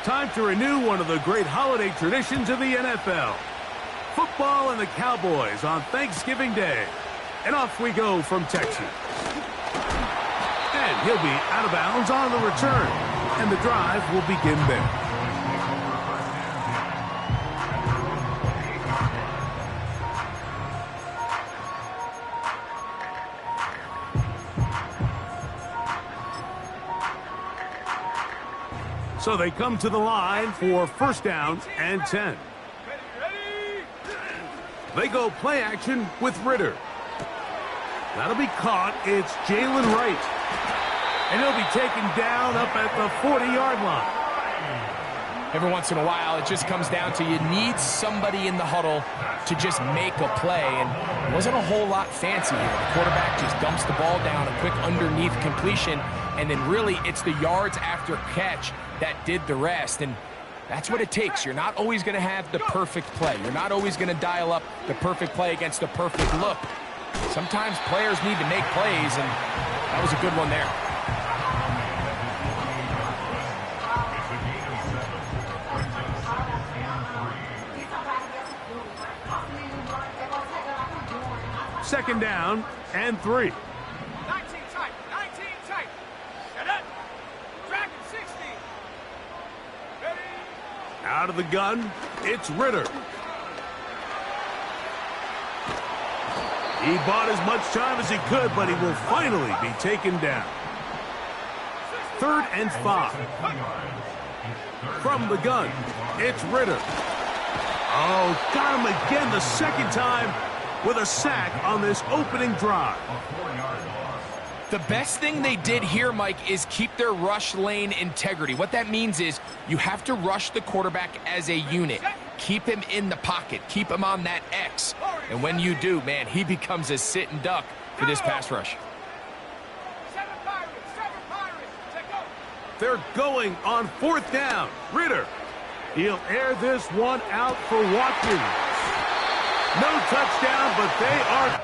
Time to renew one of the great holiday traditions of the NFL. Football and the Cowboys on Thanksgiving Day. And off we go from Texas. And he'll be out of bounds on the return. And the drive will begin there. So they come to the line for first down and 10. They go play action with Ritter. That'll be caught. It's Jalen Wright. And he'll be taken down up at the 40-yard line. Every once in a while, it just comes down to you need somebody in the huddle to just make a play. And it wasn't a whole lot fancy here. The quarterback just dumps the ball down, a quick underneath completion, and then really it's the yards after catch that did the rest. And that's what it takes. You're not always going to have the perfect play. You're not always going to dial up the perfect play against the perfect look. Sometimes players need to make plays, and that was a good one there. Second down and 3. 19 tight, 19 tight. Get it. Dragon 60. Ready. Out of the gun, it's Ritter. He bought as much time as he could, but he will finally be taken down. 3rd and 5. From the gun, it's Ritter. Oh, got him again the second time with a sack on this opening drive. The best thing they did here, Mike, is keep their rush lane integrity. What that means is you have to rush the quarterback as a unit. Keep him in the pocket. Keep him on that X. And when you do, man, he becomes a sit and duck for this pass rush. 7 Pirates, 7 Pirates. Take go. They're going on 4th down. Ritter. He'll air this one out for Watkins. No touchdown, but they are...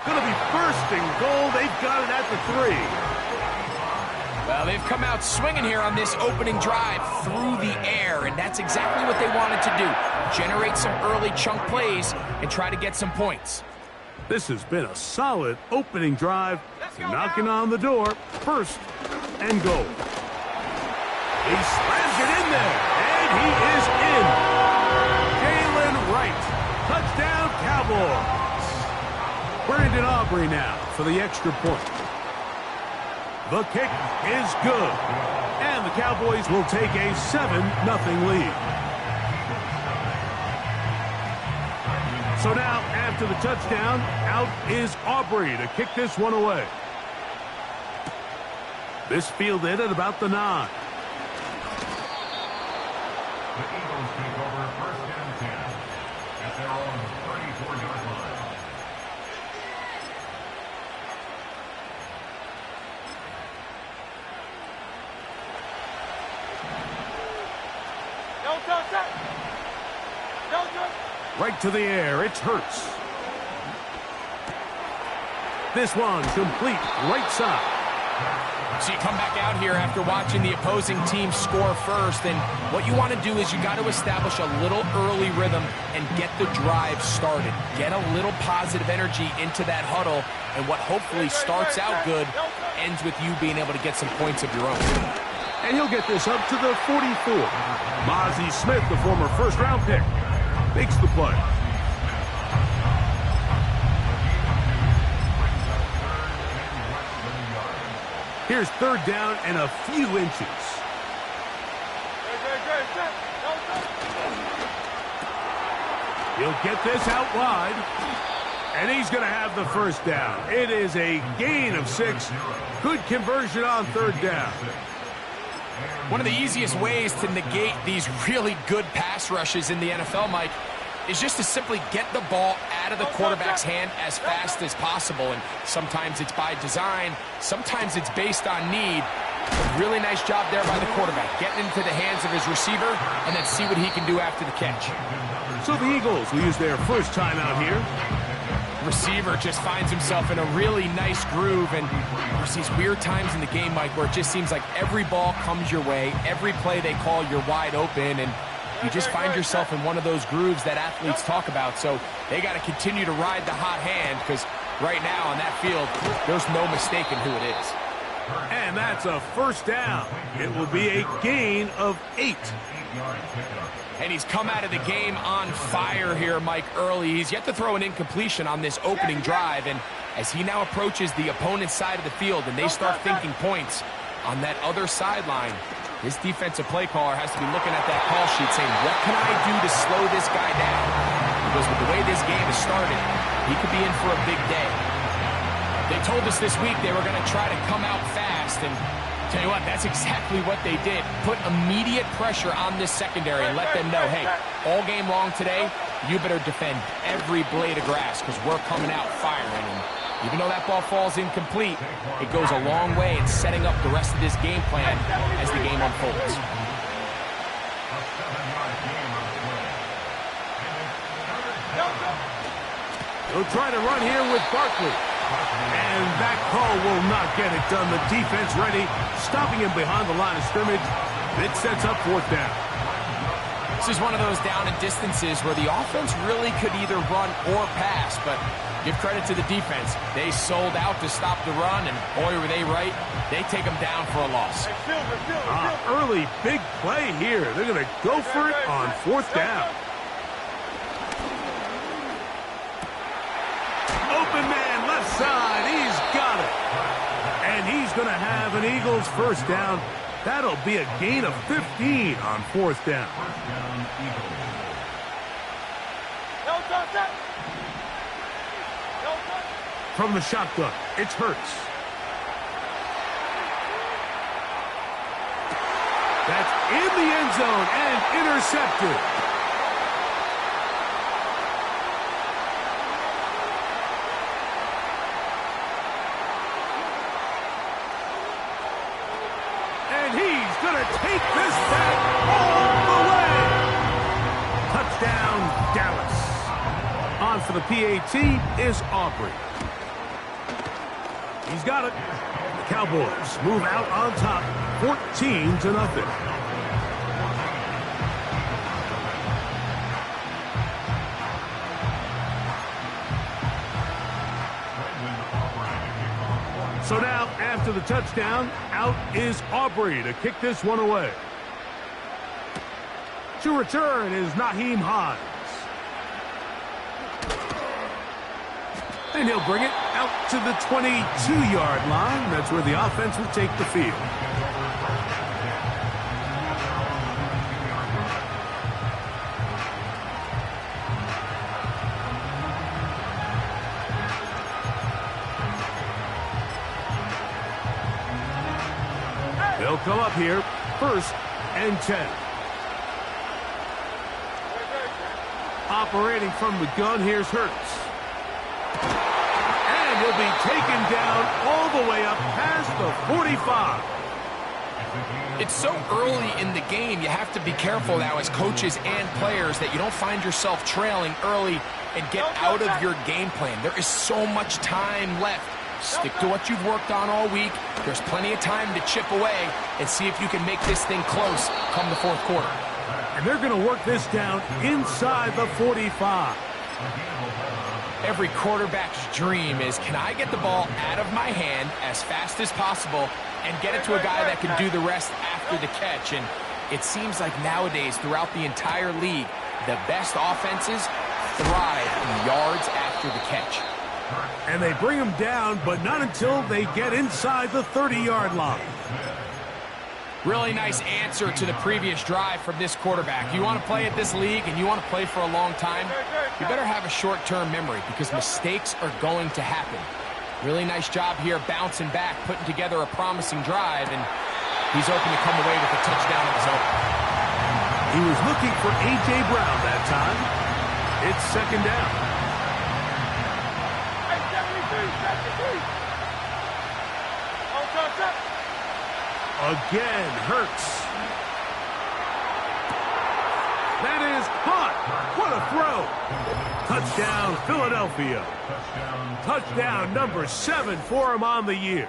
Going to be first and goal. They've got it at the 3. Well, they've come out swinging here on this opening drive through the air, and that's exactly what they wanted to do. Generate some early chunk plays and try to get some points. This has been a solid opening drive. Knocking on the door. First and goal. He slams it in there, and he is in. Jalen Wright. Touchdown, Cowboys. Brandon Aubrey now for the extra point. The kick is good. And the Cowboys will take a 7-0 lead. So now, after the touchdown, out is Aubrey to kick this one away. This fielded at about the 9. The Eagles take over first and 10 at their own 34-yard line. Right to the air, it's Hurts. This one complete right side. So you come back out here after watching the opposing team score first, and what you want to do is you got to establish a little early rhythm and get the drive started. Get a little positive energy into that huddle, and what hopefully starts out good ends with you being able to get some points of your own. And he'll get this up to the 44. Mozzie Smith, the former first-round pick, makes the play. Here's 3rd down and a few inches. He'll get this out wide. And he's going to have the first down. It is a gain of 6. Good conversion on third down. One of the easiest ways to negate these really good pass rushes in the NFL, Mike, is just to simply get the ball out of the quarterback's hand as fast as possible. And sometimes it's by design, sometimes it's based on need. A really nice job there by the quarterback, getting into the hands of his receiver, and then see what he can do after the catch. So the Eagles will use their first timeout here. Receiver just finds himself in a really nice groove, and there's these weird times in the game, Mike, where it just seems like every ball comes your way, every play they call, you're wide open, and you just find yourself in one of those grooves that athletes talk about. So they got to continue to ride the hot hand, because right now on that field, there's no mistaking who it is. And that's a first down. It will be a gain of 8. And he's come out of the game on fire here, Mike, early. He's yet to throw an incompletion on this opening drive. And as he now approaches the opponent's side of the field and they start thinking points on that other sideline, this defensive play caller has to be looking at that call sheet saying, what can I do to slow this guy down? Because with the way this game has started, he could be in for a big day. They told us this week they were going to try to come out fast, and tell you what, that's exactly what they did. Put immediate pressure on this secondary and let them know, hey, all game long today, you better defend every blade of grass because we're coming out firing. And even though that ball falls incomplete, it goes a long way in setting up the rest of this game plan as the game unfolds. He'll try to run here with Barkley. And that call will not get it done. The defense ready, stopping him behind the line of scrimmage. It sets up fourth down. This is one of those down and distances where the offense really could either run or pass, but give credit to the defense. They sold out to stop the run, and boy, were they right. They take them down for a loss. Early big play here. They're going to go for it on fourth down. Open man, left side. He's got it. And he's going to have an Eagles first down. That'll be a gain of 15 on fourth down. From the shotgun, it's Hurts. That's in the end zone and intercepted. Take this back all the way. Touchdown, Dallas. On for the PAT is Aubrey. He's got it. The Cowboys move out on top, 14-0. So now, after the touchdown, out is Aubrey to kick this one away. To return is Nyheim Hines. And he'll bring it out to the 22-yard line. That's where the offense will take the field. They'll come up here, 1st and 10. Operating from the gun, here's Hurts. And he'll be taken down all the way up past the 45. It's so early in the game, you have to be careful now as coaches and players that you don't find yourself trailing early and get out of your game plan. There is so much time left. Stick to what you've worked on all week. There's plenty of time to chip away and see if you can make this thing close come the fourth quarter. And they're going to work this down inside the 45. Every quarterback's dream is, can I get the ball out of my hand as fast as possible and get it to a guy that can do the rest after the catch? And it seems like nowadays throughout the entire league, the best offenses thrive in yards after the catch. And they bring him down, but not until they get inside the 30-yard line. Really nice answer to the previous drive from this quarterback. You want to play at this league and you want to play for a long time, you better have a short-term memory because mistakes are going to happen. Really nice job here bouncing back, putting together a promising drive, and he's open to come away with a touchdown of his own. He was looking for A.J. Brown that time. It's second down. Hey, 73. Again, Hurts. That is caught. What a throw. Touchdown, Philadelphia. Touchdown number 7 for him on the year.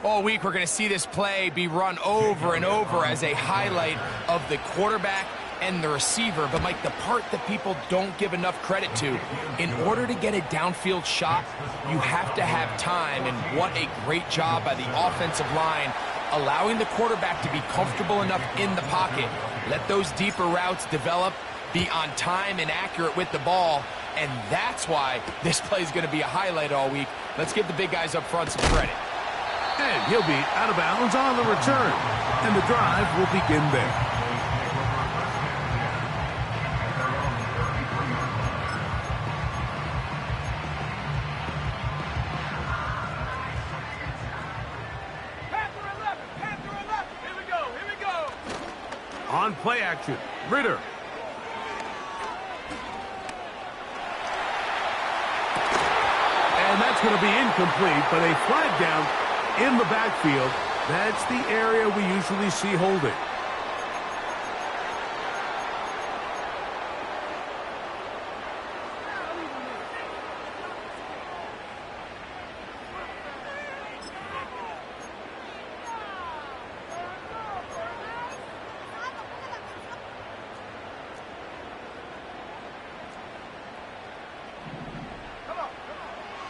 All week, we're going to see this play be run over and over as a highlight of the quarterback and the receiver. But, Mike, the part that people don't give enough credit to, in order to get a downfield shot, you have to have time. And what a great job by the offensive line, allowing the quarterback to be comfortable enough in the pocket. Let those deeper routes develop, be on time and accurate with the ball. And that's why this play is going to be a highlight all week. Let's give the big guys up front some credit. And he'll be out of bounds on the return. And the drive will begin there. On play action, Ritter. And that's going to be incomplete, but a flag down in the backfield. That's the area we usually see holding.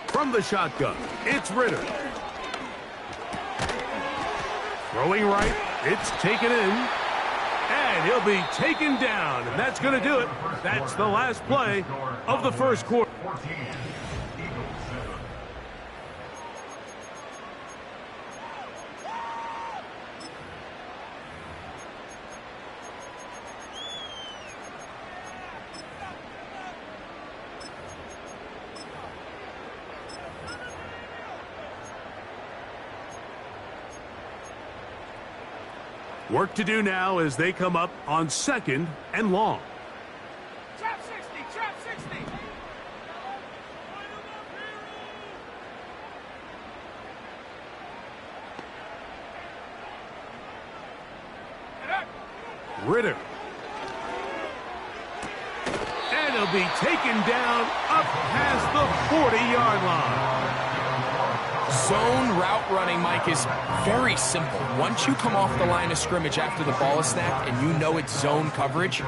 From the shotgun, it's Ritter. Throwing right, it's taken in. And he'll be taken down, and that's going to do it. That's the last play of the first quarter. Work to do now as they come up on 2nd and long. Trap 60, trap 60. Ritter. And he'll be taken down up past the 40-yard line. Zone route running, Mike, is very simple. Once you come off the line of scrimmage after the ball is snapped and you know it's zone coverage,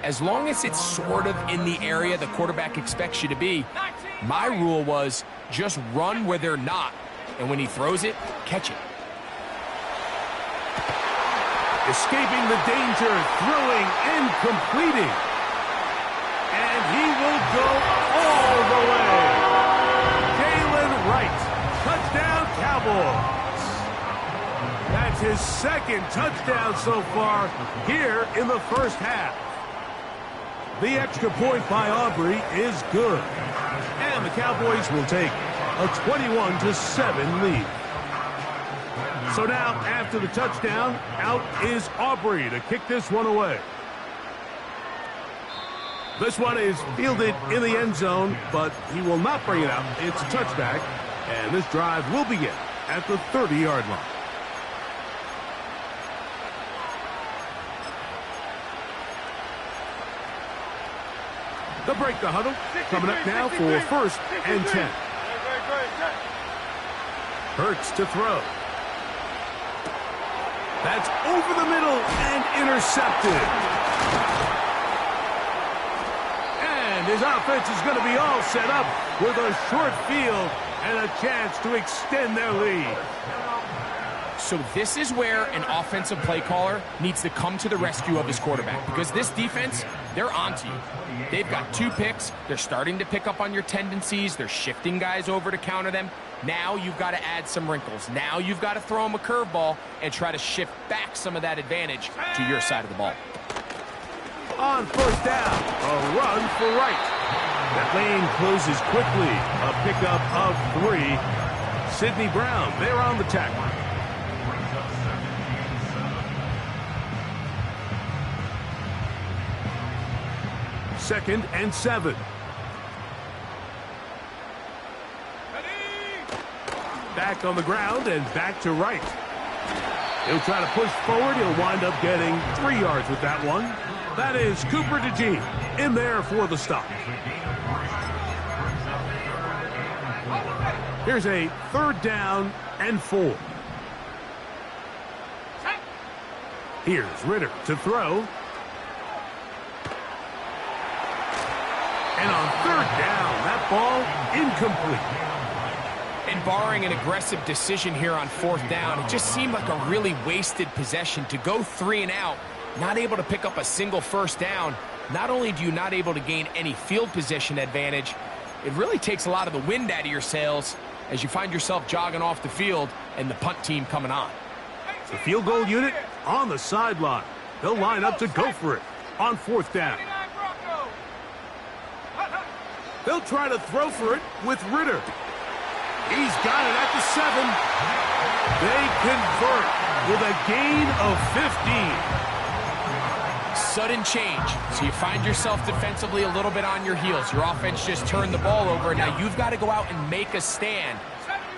as long as it's sort of in the area the quarterback expects you to be, my rule was just run where they're not. And when he throws it, catch it. Escaping the danger, throwing and completing. And he will go all the way. Jalen Wright. Touchdown, Cowboys. That's his 2nd touchdown so far here in the first half. The extra point by Aubrey is good. And the Cowboys will take a 21-7 lead. So now, after the touchdown, out is Aubrey to kick this one away. This one is fielded in the end zone, but he will not bring it out. It's a touchback. And this drive will begin at the 30-yard line. They'll break the huddle. Coming up now for 1st and 10. Hurts to throw. That's over the middle and intercepted. And his offense is going to be all set up with a short field and a chance to extend their lead. So this is where an offensive play caller needs to come to the rescue of his quarterback, because this defense, they're onto you. They've got 2 picks. They're starting to pick up on your tendencies. They're shifting guys over to counter them. Now you've got to add some wrinkles. Now you've got to throw him a curveball and try to shift back some of that advantage to your side of the ball. On first down, a run for right. That lane closes quickly. A pickup of 3. Sidney Brown, they're on the tackle. Second and 7. Back on the ground and back to right. He'll try to push forward. He'll wind up getting 3 yards with that one. That is Cooper DeJean in there for the stop. Here's a 3rd down and 4. Here's Ritter to throw. And on 3rd down, that ball incomplete. And barring an aggressive decision here on 4th down, it just seemed like a really wasted possession to go 3 and out, not able to pick up a single 1st down. Not only do you not able to gain any field position advantage, it really takes a lot of the wind out of your sails as you find yourself jogging off the field and the punt team coming on. The field goal unit on the sideline. They'll line up to go for it on 4th down. They'll try to throw for it with Ritter. He's got it at the 7. They convert with a gain of 15. Sudden change. So you find yourself defensively a little bit on your heels. Your offense just turned the ball over. Now you've got to go out and make a stand.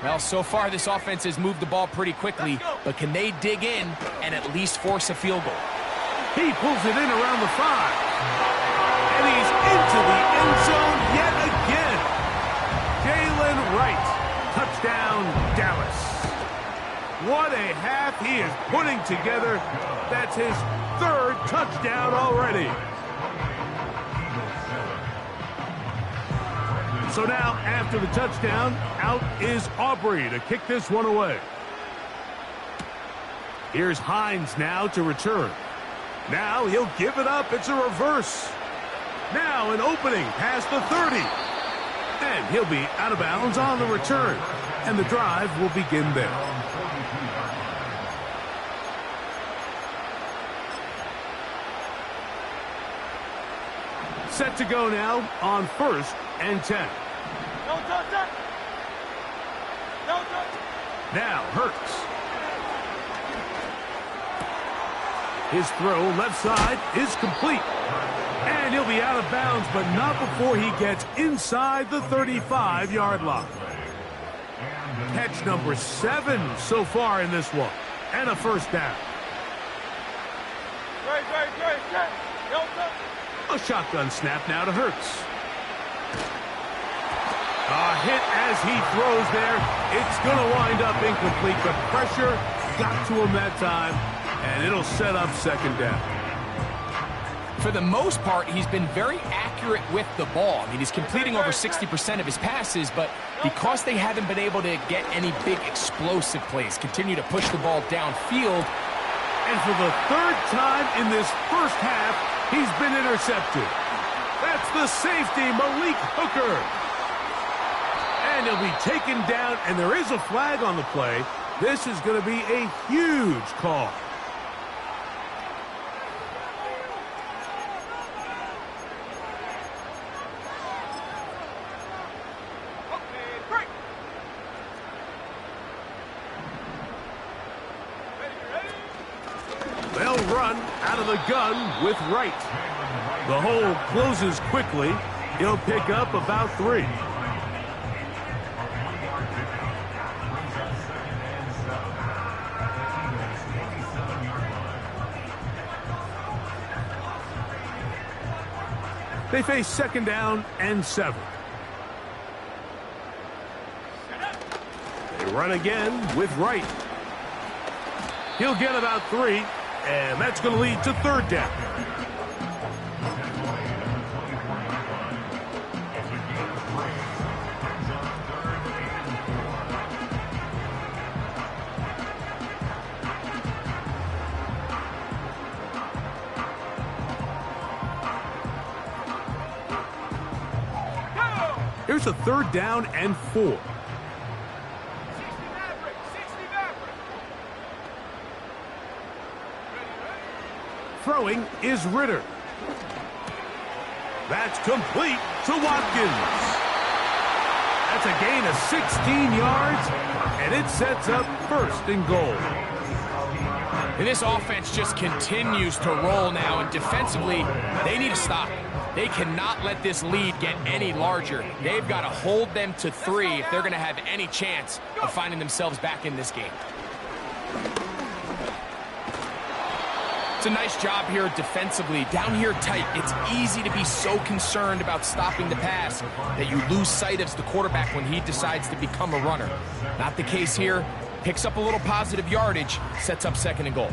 Well, so far this offense has moved the ball pretty quickly, but can they dig in and at least force a field goal? He pulls it in around the 5. And he's into the end zone yet again. Jalen Wright. Touchdown, Dallas. What a half he is putting together. That's his 3rd touchdown already. So now, after the touchdown, out is Aubrey to kick this one away. Here's Hines now to return. Now he'll give it up. It's a reverse. Now an opening past the 30. And he'll be out of bounds on the return. And the drive will begin there. Set to go now on 1st and 10. Now Hurts. His throw left side is complete. And he'll be out of bounds, but not before he gets inside the 35-yard line. Catch number 7 so far in this one. And a 1st down. A shotgun snap now to Hurts. A hit as he throws there. It's going to wind up incomplete. The pressure got to him that time, and it'll set up 2nd down. For the most part, he's been very accurate with the ball. I mean, he's completing over 60% of his passes, but because they haven't been able to get any big explosive plays, continue to push the ball downfield. And for the 3rd time in this 1st half, he's been intercepted. That's the safety, Malik Hooker. And he'll be taken down, and there is a flag on the play. This is going to be a huge call. They'll run out of the gun with Wright. The hole closes quickly. He'll pick up about 3. They face 2nd down and 7. They run again with Wright. He'll get about 3, and that's going to lead to 3rd down. Here's a 3rd down and 4. Throwing is Ritter. That's complete to Watkins. That's a gain of 16 yards, and it sets up 1st and goal. And this offense just continues to roll now, and defensively, they need to stop. They cannot let this lead get any larger. They've got to hold them to 3 if they're going to have any chance of finding themselves back in this game. It's a nice job here defensively. Down here tight, it's easy to be so concerned about stopping the pass that you lose sight of the quarterback when he decides to become a runner. Not the case here. Picks up a little positive yardage, sets up 2nd and goal.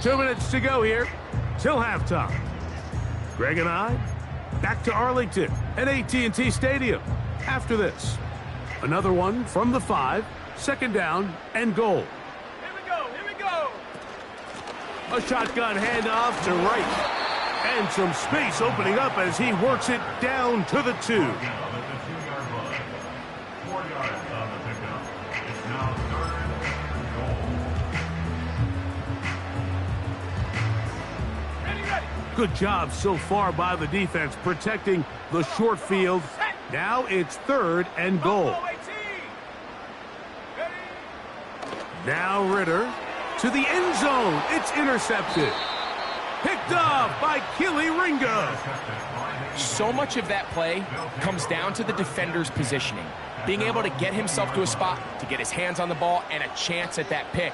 Two minutes to go here till halftime. Greg and I back to Arlington at AT&T Stadium. After this, another one from the 5, 2nd down and goal. Here we go, here we go. A shotgun handoff to right. And some space opening up as he works it down to the 2. 4 yards on the pickup. It's now 3rd and goal. Ready. Good job so far by the defense protecting the short field. Now it's 3rd and goal. Now Ritter to the end zone. It's intercepted. Picked off by Keely Ringo. So much of that play comes down to the defender's positioning. Being able to get himself to a spot, to get his hands on the ball, and a chance at that pick.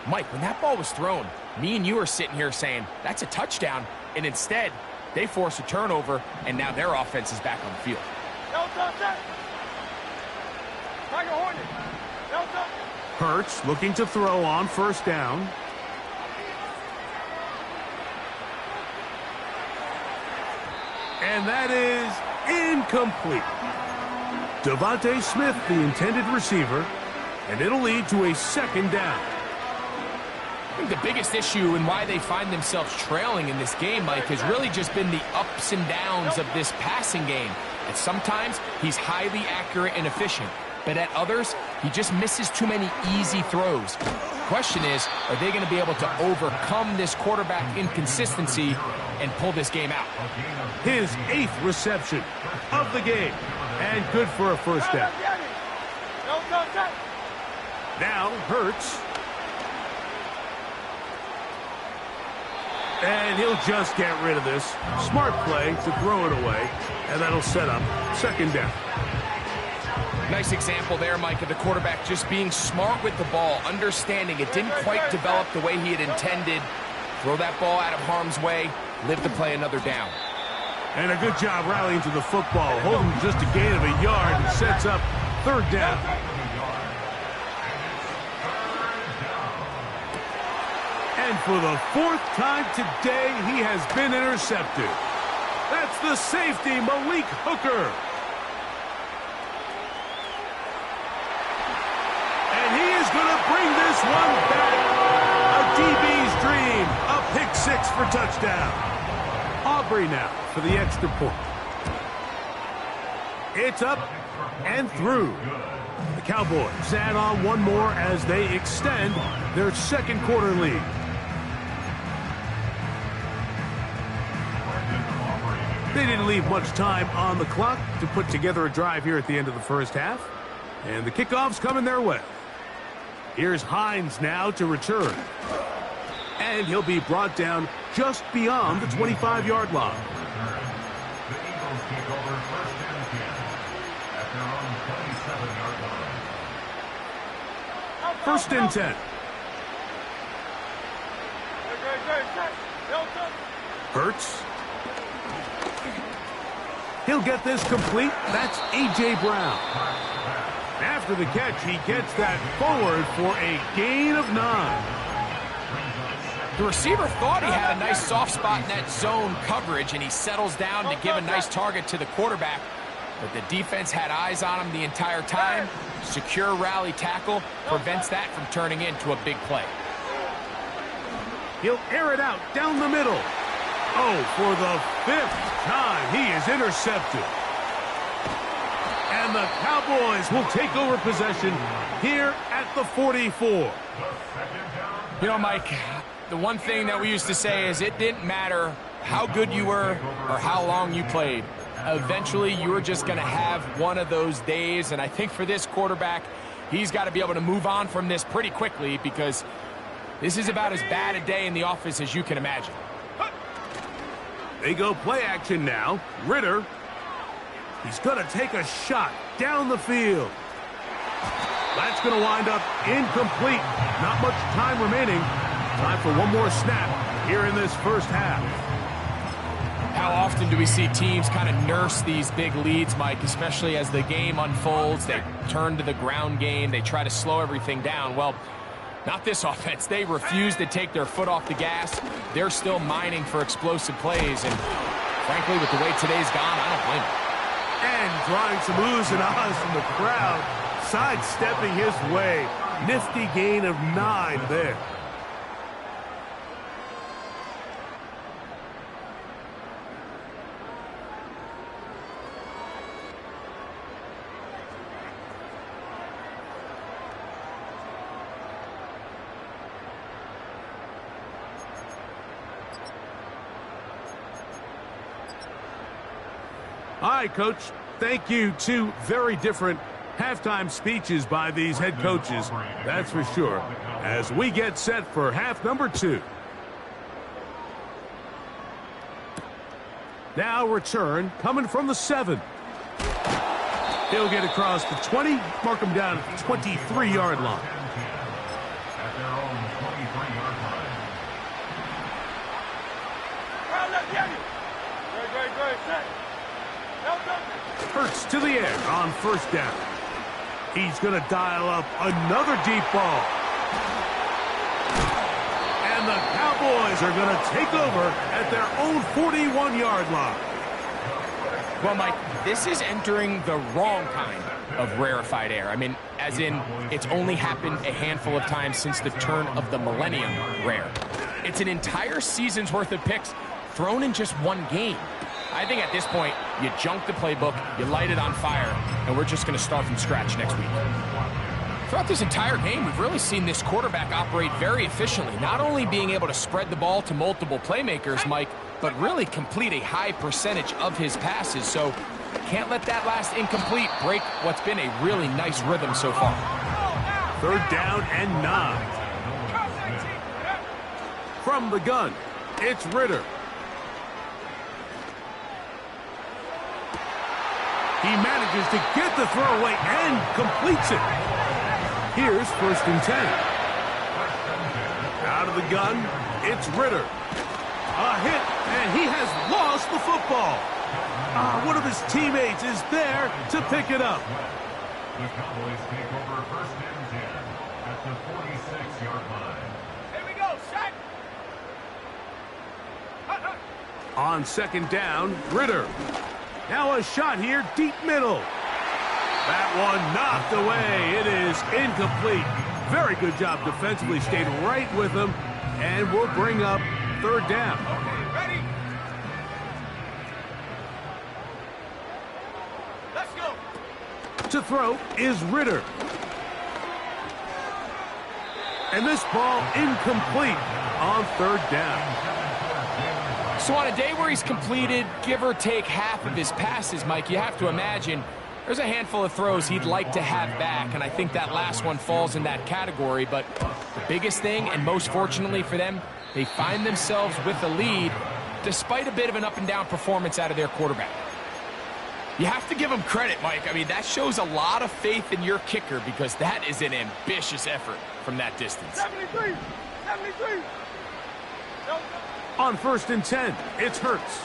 Mike, when that ball was thrown, me and you are sitting here saying, that's a touchdown. And instead, they force a turnover, and now their offense is back on the field. Hurts looking to throw on 1st down. And that is incomplete. Devontae Smith, the intended receiver, and it'll lead to a 2nd down. I think the biggest issue and why they find themselves trailing in this game, Mike, has really just been the ups and downs of this passing game. And sometimes he's highly accurate and efficient, but at others, he just misses too many easy throws. Question is, are they going to be able to overcome this quarterback inconsistency and pull this game out? His 8th reception of the game, and good for a 1st down. Now Hurts. And he'll just get rid of this. Smart play to throw it away, and that'll set up 2nd down. Nice example there, Mike, of the quarterback just being smart with the ball, understanding it didn't quite develop the way he had intended. Throw that ball out of harm's way, live to play another down. And a good job rallying to the football, holding just a gain of a yard and sets up 3rd down. And for the 4th time today, he has been intercepted. That's the safety, Malik Hooker. And he is going to bring this one back. A DB's dream. A pick 6 for touchdown. Aubrey now for the extra point. It's up and through. The Cowboys add on one more as they extend their 2nd quarter lead. They didn't leave much time on the clock to put together a drive here at the end of the 1st half. And the kickoff's coming their way. Here's Hines now to return. And he'll be brought down just beyond the 25-yard line. The Eagles take over 1st and 10 at their own 27-yard line. 1st and 10. Hurts. He'll get this complete. That's A.J. Brown. After the catch, he gets that forward for a gain of 9. The receiver thought he had a nice soft spot in that zone coverage, and he settles down to give a nice target to the quarterback. But the defense had eyes on him the entire time. Secure rally tackle prevents that from turning into a big play. He'll air it out down the middle. Oh, for the 5th time, he is intercepted. And And the Cowboys will take over possession here at the 44. You know, Mike, the one thing that we used to say is it didn't matter how good you were or how long you played. Eventually, you were just going to have one of those days, and I think for this quarterback, he's got to be able to move on from this pretty quickly because this is about as bad a day in the office as you can imagine. They go play action now. Ritter. He's going to take a shot down the field. That's going to wind up incomplete. Not much time remaining. Time for one more snap here in this first half. How often do we see teams kind of nurse these big leads, Mike, especially as the game unfolds? They turn to the ground game. They try to slow everything down. Well, not this offense. They refuse to take their foot off the gas. They're still mining for explosive plays. And frankly, with the way today's gone, I don't blame them. And drawing some oohs and ahs from the crowd, sidestepping his way. Nifty gain of 9 there. All right, Coach, thank you. 2 very different halftime speeches by these head coaches, that's for sure, as we get set for half number 2. Now return coming from the 7. He'll get across the 20, mark him down at the 23-yard line. At their own 23-yard line. Hurts to the air on first down. He's going to dial up another deep ball. And the Cowboys are going to take over at their own 41-yard line. Well, Mike, this is entering the wrong kind of rarefied air. I mean, as in, it's only happened a handful of times since the turn of the millennium rare. It's an entire season's worth of picks thrown in just one game. I think at this point, you junk the playbook, you light it on fire, and we're just going to start from scratch next week. Throughout this entire game, we've really seen this quarterback operate very efficiently, not only being able to spread the ball to multiple playmakers, Mike, but really complete a high percentage of his passes. So can't let that last incomplete break what's been a really nice rhythm so far. 3rd down and 9. From the gun, it's Ritter. He manages to get the throw away and completes it. Here's 1st and 10. Out of the gun, it's Ritter. A hit, and he has lost the football. One of his teammates is there to pick it up. The Cowboys take over 1st and 10 at the 46-yard line. Here we go, set. On 2nd down, Ritter. Now a shot here, deep middle. That one knocked away. It is incomplete. Very good job defensively. Stayed right with him. And we'll bring up 3rd down. Ready? Let's go. To throw is Ritter. And this ball incomplete on 3rd down. So on a day where he's completed, give or take half of his passes, Mike, you have to imagine there's a handful of throws he'd like to have back, and I think that last one falls in that category. But the biggest thing, and most fortunately for them, they find themselves with the lead despite a bit of an up-and-down performance out of their quarterback. You have to give him credit, Mike. I mean, that shows a lot of faith in your kicker because that is an ambitious effort from that distance. 73. On 1st and 10, it's Hurts.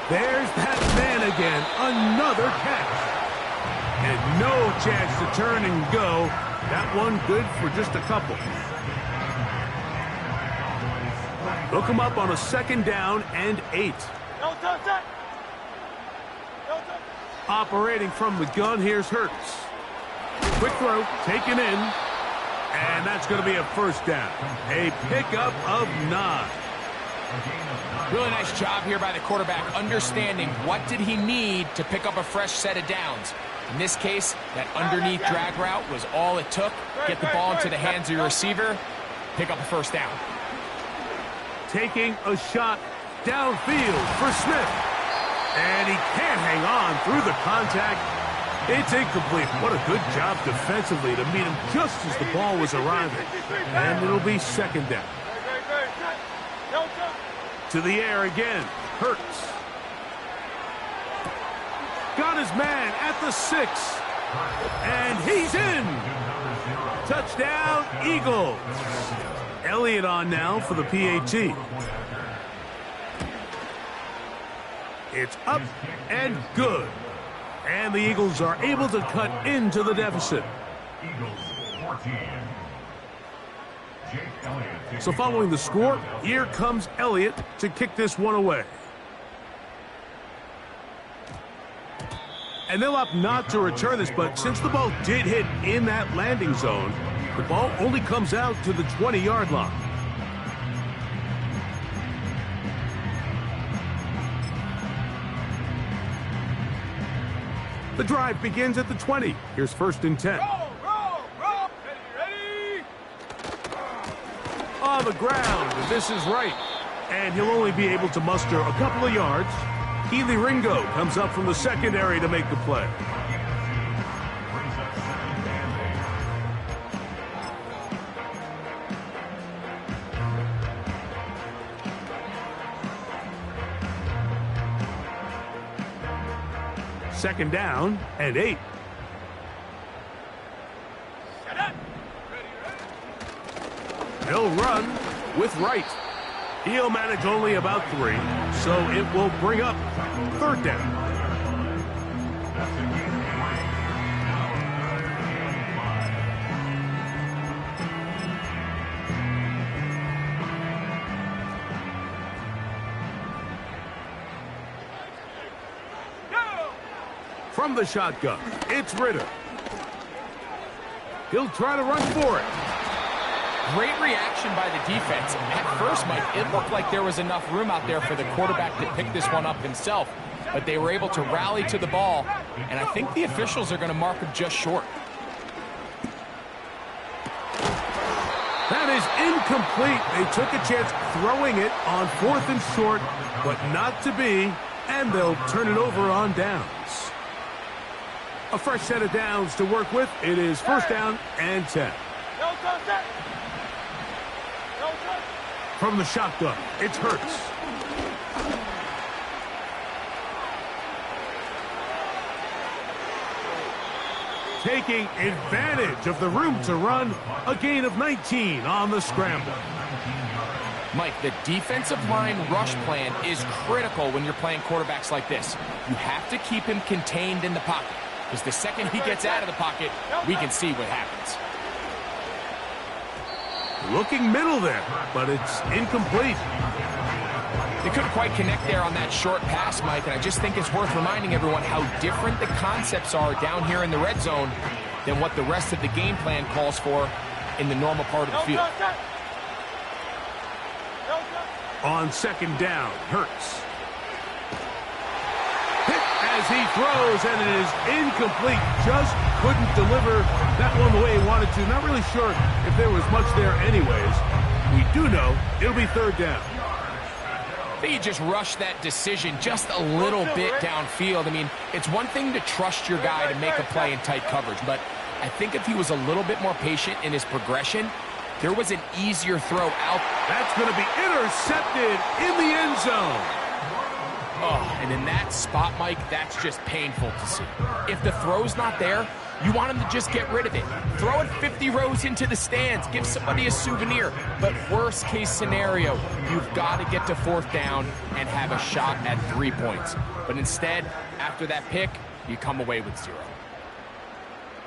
There's that man again, another catch. And no chance to turn and go. That one good for just a couple. Look him up on a 2nd down and 8. Operating from the gun, here's Hurts. Quick throw, taken in. And that's going to be a 1st down. A pickup of 9. Really nice job here by the quarterback, understanding what did he need to pick up a fresh set of downs. In this case, that underneath drag route was all it took. Get the ball into the hands of your receiver, pick up a first down. Taking a shot downfield for Smith. And he can't hang on through the contact. It's incomplete. What a good job defensively to meet him just as the ball was arriving. And it'll be second down. To the air again. Hurts. Got his man at the 6. And he's in. Touchdown, Eagles. Elliott on now for the PAT. It's up and good. And the Eagles are able to cut into the deficit. Eagles 14. So following the score, here comes Elliott to kick this one away. And they'll opt not to return this, but since the ball did hit in that landing zone, the ball only comes out to the 20-yard line. The drive begins at the 20. Here's first and 10. Roll. Ready. On the ground, this is right. And he'll only be able to muster a couple of yards. Keely Ringo comes up from the secondary to make the play. Second down and 8. He'll run with Wright. He'll manage only about 3, so it will bring up third down. From the shotgun, it's Ritter. He'll try to run for it. Great reaction by the defense. At first, Mike, it looked like there was enough room out there for the quarterback to pick this one up himself, but they were able to rally to the ball, and I think the officials are going to mark him just short. That is incomplete. They took a chance throwing it on 4th and short, but not to be, and they'll turn it over on downs. A fresh set of downs to work with. It is first down and 10. From the shotgun, it's Hurts. Taking advantage of the room to run, a gain of 19 on the scramble. Mike, the defensive line rush plan is critical when you're playing quarterbacks like this. You have to keep him contained in the pocket, because the second he gets out of the pocket, we can see what happens. Looking middle there, but it's incomplete. They couldn't quite connect there on that short pass, Mike, and I just think it's worth reminding everyone how different the concepts are down here in the red zone than what the rest of the game plan calls for in the normal part of the field. On second down, Hurts. Hit as he throws, and it is incomplete. Just couldn't deliver that one the way he wanted to. Not really sure if there was much there anyways. We do know it'll be third down. I think he just rushed that decision just a little bit downfield. I mean, it's one thing to trust your guy to make a play in tight coverage, but I think if he was a little bit more patient in his progression, there was an easier throw out. That's going to be intercepted in the end zone. Oh, and in that spot, Mike, that's just painful to see. If the throw's not there, you want him to just get rid of it. Throw it 50 rows into the stands. Give somebody a souvenir. But worst case scenario, you've got to get to fourth down and have a shot at 3 points. But instead, after that pick, you come away with 0.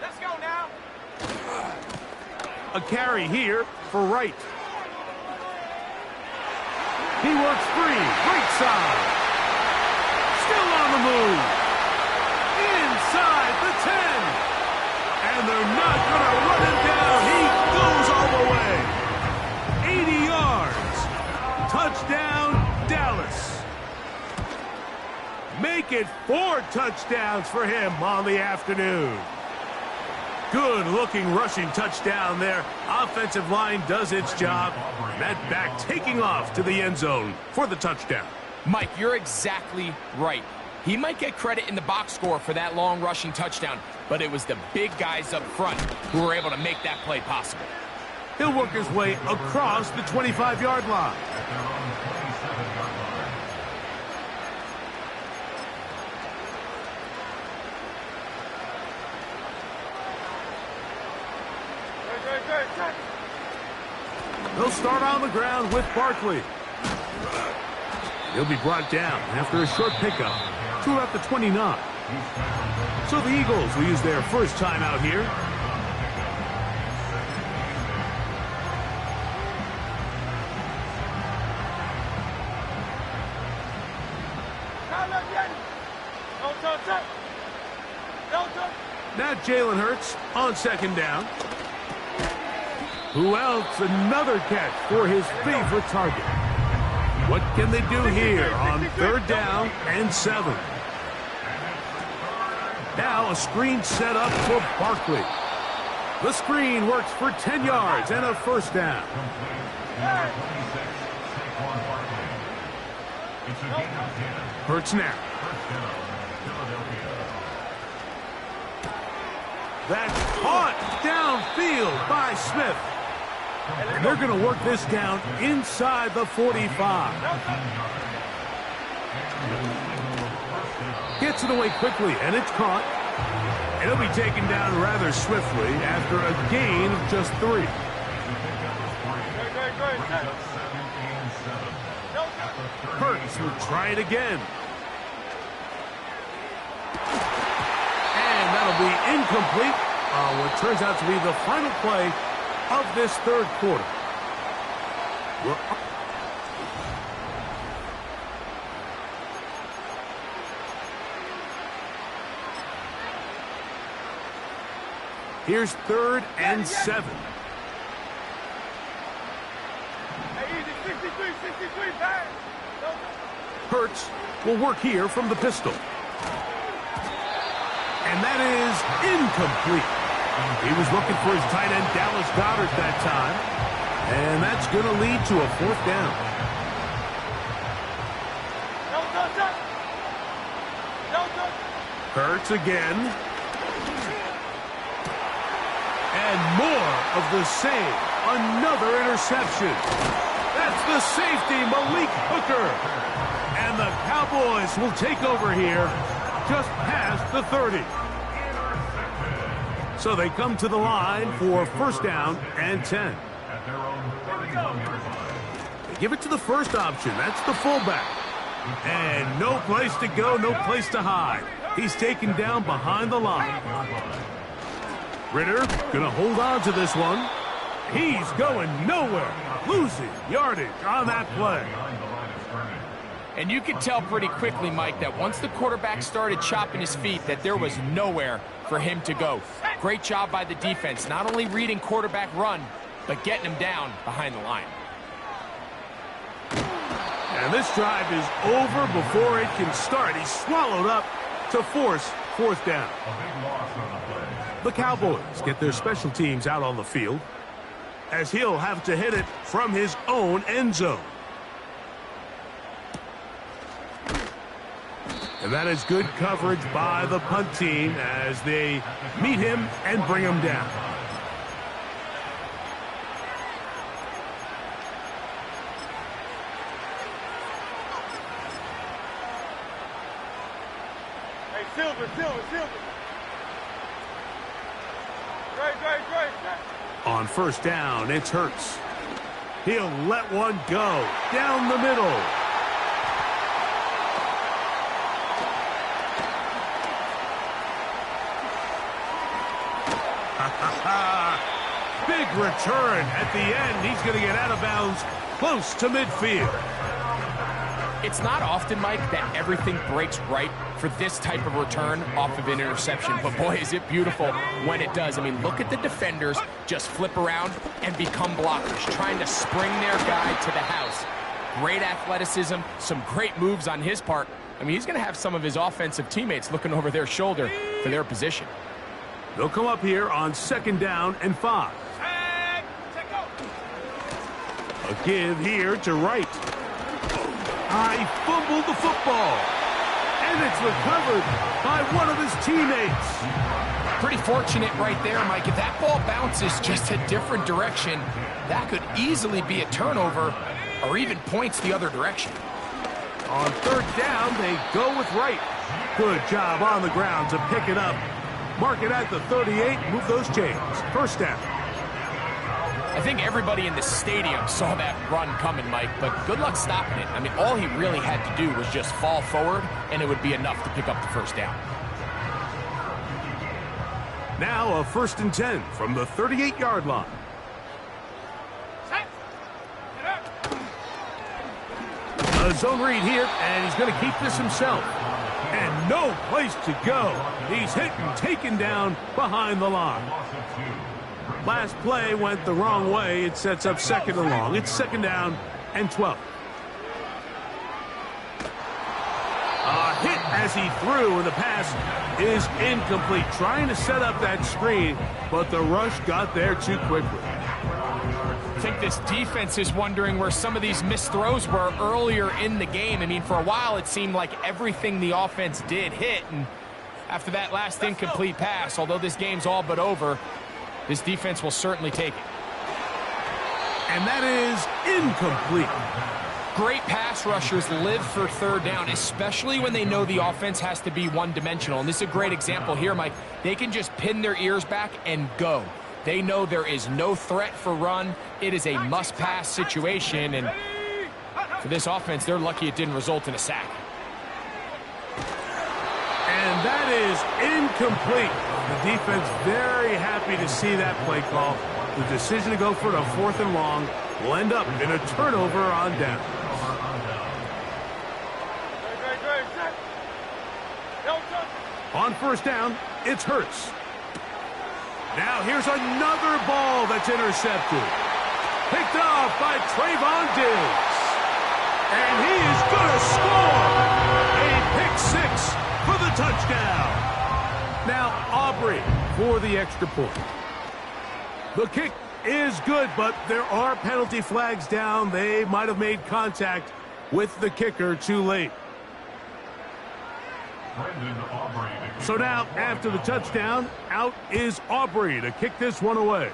Let's go now. A carry here for Wright. He works free. Right side. Still on the move. Inside the 10. And they're not going to run him down. He goes all the way. 80 yards. Touchdown, touchdowns for him on the afternoon. Good-looking rushing touchdown there. Offensive line does its job. That back taking off to the end zone for the touchdown. Mike, you're exactly right. He might get credit in the box score for that long rushing touchdown, but it was the big guys up front who were able to make that play possible. He'll work his way across the 25-yard line. They'll start on the ground with Barkley. He'll be brought down after a short pickup to about the 29. So the Eagles will use their first time out here. Now Jalen Hurts on second down. Who else? Another catch for his favorite target. What can they do here on third down and 7? Now a screen set up for Barkley. The screen works for 10 yards and a first down. Hurts now. That's caught downfield by Smith. And they're going to work this down inside the 45. Gets it away quickly, and it's caught. And it'll be taken down rather swiftly after a gain of just 3. Hurts will try it again. And that'll be incomplete on what turns out to be the final play of this third quarter. Here's third and 7. Hurts will work here from the pistol. And that is incomplete. He was looking for his tight end, Dallas Goedert, that time. And that's going to lead to a fourth down. Hurts again. And more of the same. Another interception. That's the safety, Malik Hooker. And the Cowboys will take over here just past the 30. So they come to the line for first down and 10. They give it to the first option. That's the fullback. And no place to go, no place to hide. He's taken down behind the line. Ritter going to hold on to this one. He's going nowhere. Losing yardage on that play. And you could tell pretty quickly, Mike, that once the quarterback started chopping his feet, that there was nowhere for him to go. Great job by the defense, not only reading quarterback run, but getting him down behind the line. And this drive is over before it can start. He's swallowed up to force fourth down. The Cowboys get their special teams out on the field, as he'll have to hit it from his own end zone. And that is good coverage by the punt team as they meet him and bring him down. Hey, Silver. Great. On first down, it's Hurts. He'll let one go down the middle. Big return at the end. He's going to get out of bounds close to midfield. It's not often, Mike, that everything breaks right for this type of return off of an interception. But, boy, is it beautiful when it does. I mean, look at the defenders just flip around and become blockers, trying to spring their guy to the house. great athleticism, some great moves on his part. I mean, he's going to have some of his offensive teammates looking over their shoulder for their position. They'll come up here on 2nd down and 5. A give here to Wright. He fumbled the football. And it's recovered by one of his teammates. Pretty fortunate right there, Mike. If that ball bounces just a different direction, that could easily be a turnover or even points the other direction. On 3rd down, they go with Wright. Good job on the ground to pick it up. Mark it at the 38, move those chains. 1st down. I think everybody in the stadium saw that run coming, Mike, but good luck stopping it. I mean, all he really had to do was just fall forward, and it would be enough to pick up the 1st down. Now a 1st and 10 from the 38-yard line. A zone read here, and he's going to keep this himself. And no place to go. He's hit and taken down behind the line. Last play went the wrong way. It sets up 2nd and long. It's 2nd down and 12. A hit as he threw, and the pass is incomplete. Trying to set up that screen, but the rush got there too quickly. I think this defense is wondering where some of these missed throws were earlier in the game. I mean, for a while, it seemed like everything the offense did hit, and after that last incomplete pass, although this game's all but over, this defense will certainly take it. And that is incomplete. Great pass rushers live for 3rd down, especially when they know the offense has to be one-dimensional. And this is a great example here, Mike. They can just pin their ears back and go. They know there is no threat for run. It is a must-pass situation, and for this offense, they're lucky it didn't result in a sack. And that is incomplete. The defense very happy to see that play call. The decision to go for it on 4th and long will end up in a turnover on down. On 1st down, it's Hurts. Now here's another ball that's intercepted. Picked off by Trayvon Diggs. And he is going to score. A pick 6 for the touchdown. Now Aubrey for the extra point. The kick is good, but there are penalty flags down. They might have made contact with the kicker too late. So now, after the touchdown, out is Aubrey to kick this one away.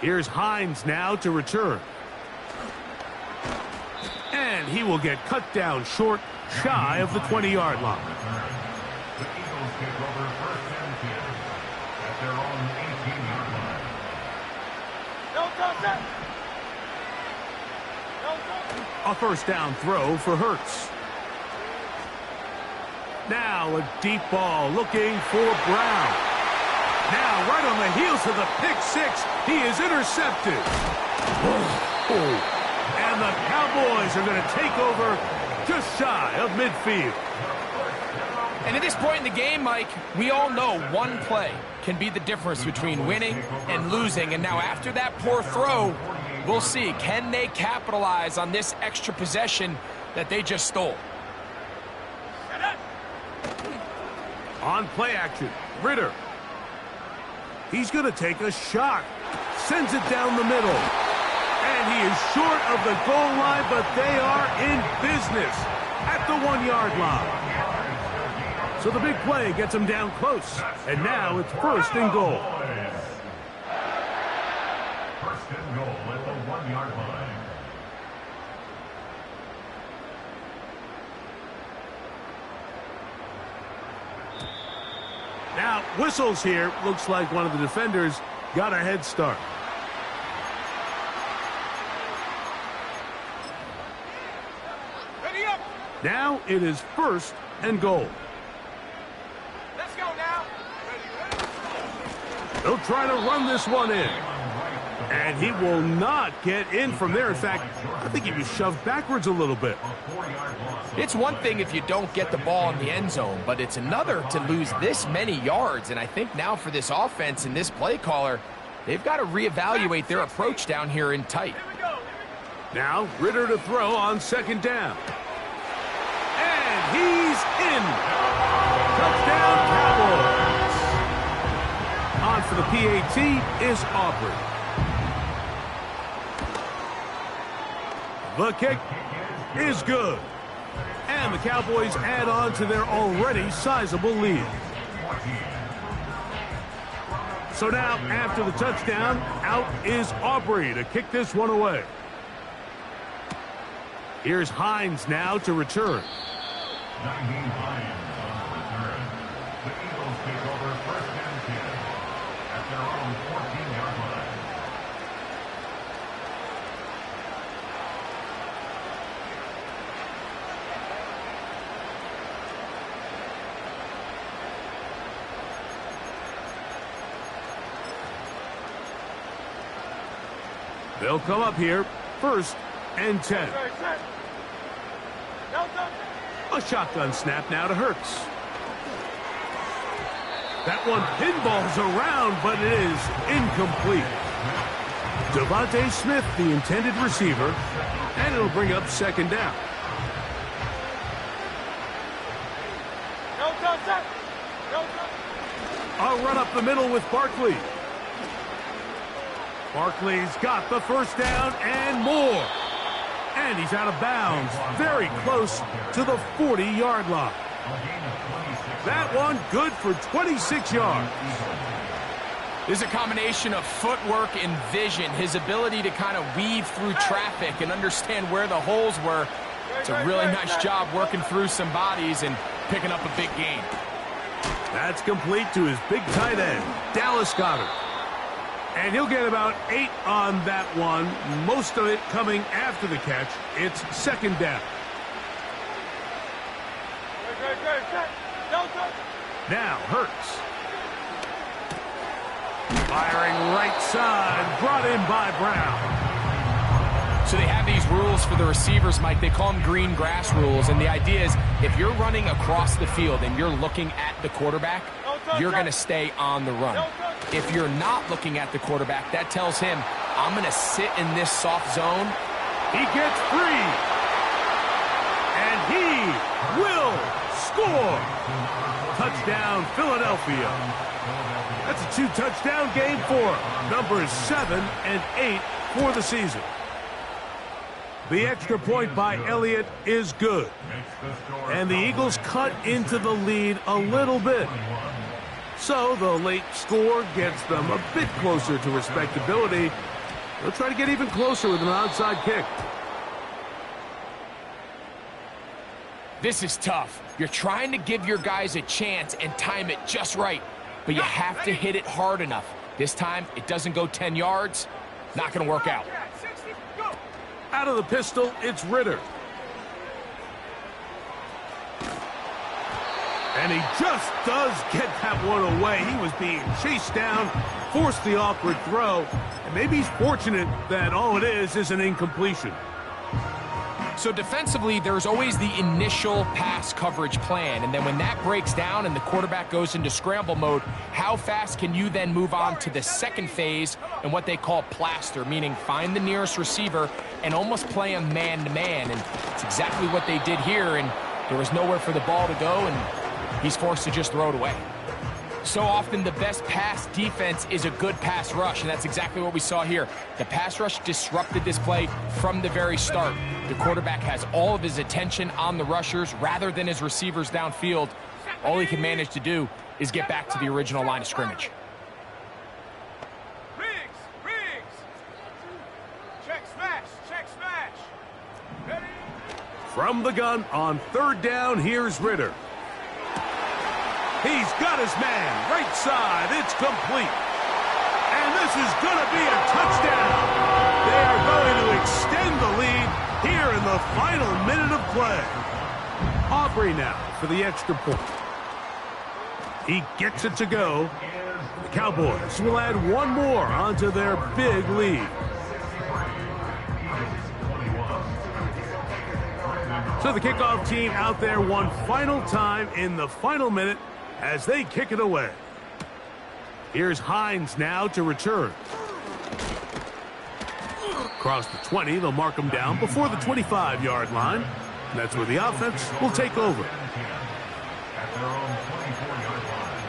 Here's Hines now to return. And he will get cut down short, shy of the 20-yard line. The Eagles take over 1st and 10 at their own 18-yard line. A 1st down throw for Hurts. Now a deep ball looking for Brown. Now right on the heels of the pick 6, he is intercepted. And the Cowboys are going to take over just shy of midfield. And at this point in the game, Mike, we all know one play can be the difference between winning and losing. And now after that poor throw, we'll see, can they capitalize on this extra possession that they just stole? On play action, Ritter. He's going to take a shot. Sends it down the middle. And he is short of the goal line, but they are in business at the 1-yard line. So the big play gets him down close. And now it's 1st and goal. 1st and goal at the 1-yard line. Now, whistles here. Looks like one of the defenders got a head start. Ready up. Now it is 1st and goal. Let's go now. They'll try to run this one in. And he will not get in from there. In fact, I think he was shoved backwards a little bit. It's one thing if you don't get the ball in the end zone, but it's another to lose this many yards. And I think now for this offense and this play caller, they've got to reevaluate their approach down here in tight. Now, Ritter to throw on second down. And he's in. Touchdown, Cowboys. On for the PAT is Aubrey. The kick is good. And the Cowboys add on to their already sizable lead. So now, after the touchdown, out is Aubrey to kick this one away. Here's Hines now to return. 19 Lions on the return. The Eagles take over first and 10 at their own 14-yard line. They'll come up here, first and 10. A shotgun snap now to Hurts. That one pinballs around, but it is incomplete. Devontae Smith, the intended receiver, and it'll bring up second down. A run up the middle with Barkley. Barkley's got the first down and more. And he's out of bounds, very close to the 40-yard line. That one good for 26 yards. There's a combination of footwork and vision, his ability to kind of weave through traffic and understand where the holes were. It's a really nice job working through some bodies and picking up a big gain. That's complete to his big tight end, Dallas Goedert. And he'll get about 8 on that one, most of it coming after the catch. It's second down. Now Hurts. Firing right side, brought in by Brown. So they have these rules for the receivers, Mike. They call them green grass rules. And the idea is if you're running across the field and you're looking at the quarterback, you're going to stay on the run. If you're not looking at the quarterback, that tells him, I'm going to sit in this soft zone. He gets free. And he will score. Touchdown, Philadelphia. That's a 2-touchdown game for numbers 7 and 8 for the season. The extra point by Elliott is good. And the Eagles cut into the lead a little bit. So the late score gets them a bit closer to respectability. They'll try to get even closer with an onside kick. This is tough. You're trying to give your guys a chance and time it just right, but you have to hit it hard enough. This time, it doesn't go 10 yards. Not going to work out. Out of the pistol, it's Ritter. And he just does get that one away. He was being chased down, forced the awkward throw, and maybe he's fortunate that all it is an incompletion. So defensively, there's always the initial pass coverage plan, and then when that breaks down and the quarterback goes into scramble mode, how fast can you then move on to the second phase and what they call plaster, meaning find the nearest receiver and almost play him man-to-man, and it's exactly what they did here, and there was nowhere for the ball to go, and he's forced to just throw it away. So often the best pass defense is a good pass rush, and that's exactly what we saw here. The pass rush disrupted this play from the very start. The quarterback has all of his attention on the rushers rather than his receivers downfield. All he can manage to do is get back to the original line of scrimmage. Check smash. Ready? From the gun on third down, here's Ritter. He's got his man, right side, it's complete. And this is going to be a touchdown. They are going to extend the lead here in the final minute of play. Aubrey now for the extra point. He gets it to go. The Cowboys will add one more onto their big lead. So the kickoff team out there one final time in the final minute as they kick it away. Here's Hines now to return. Across the 20, they'll mark them down before the 25-yard line. And that's where the offense will take over. At their own 24-yard line.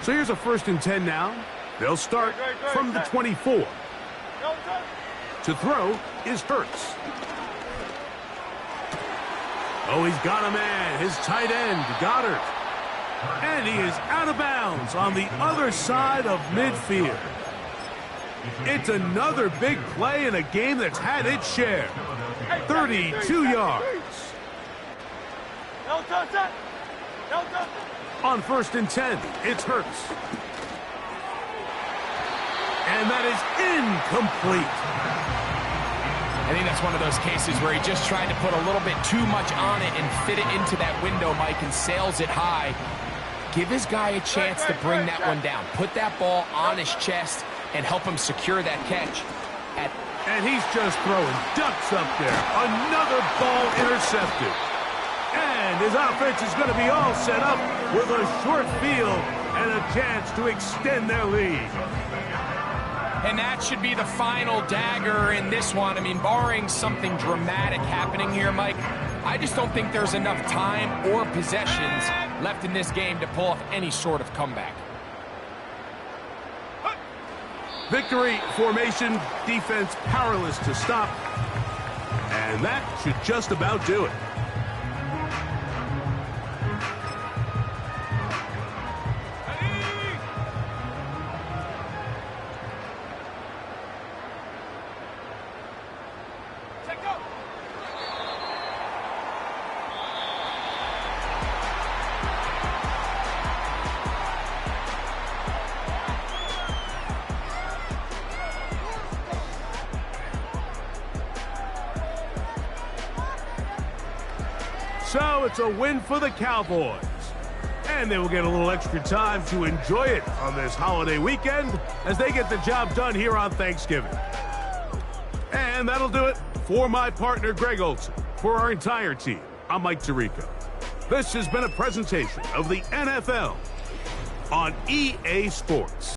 So here's a 1st and 10 now. They'll start from the 24. To throw is Hurts. Oh, he's got a man, his tight end, Goddard. And he is out of bounds on the other side of midfield. It's another big play in a game that's had its share. 32 yards. On 1st and 10, it's Hurts. And that is incomplete. I think that's one of those cases where he just tried to put a little bit too much on it and fit it into that window, Mike, and sails it high. Give his guy a chance to bring that one down. Put that ball on his chest and help him secure that catch. And he's just throwing ducks up there. Another ball intercepted. And his offense is going to be all set up with a short field and a chance to extend their lead. And that should be the final dagger in this one. I mean, barring something dramatic happening here, Mike, I just don't think there's enough time or possessions left in this game to pull off any sort of comeback. Victory formation, defense powerless to stop. And that should just about do it. So it's a win for the Cowboys. And they will get a little extra time to enjoy it on this holiday weekend as they get the job done here on Thanksgiving. And that'll do it for my partner, Greg Olson. For our entire team, I'm Mike Tirico. This has been a presentation of the NFL on EA Sports.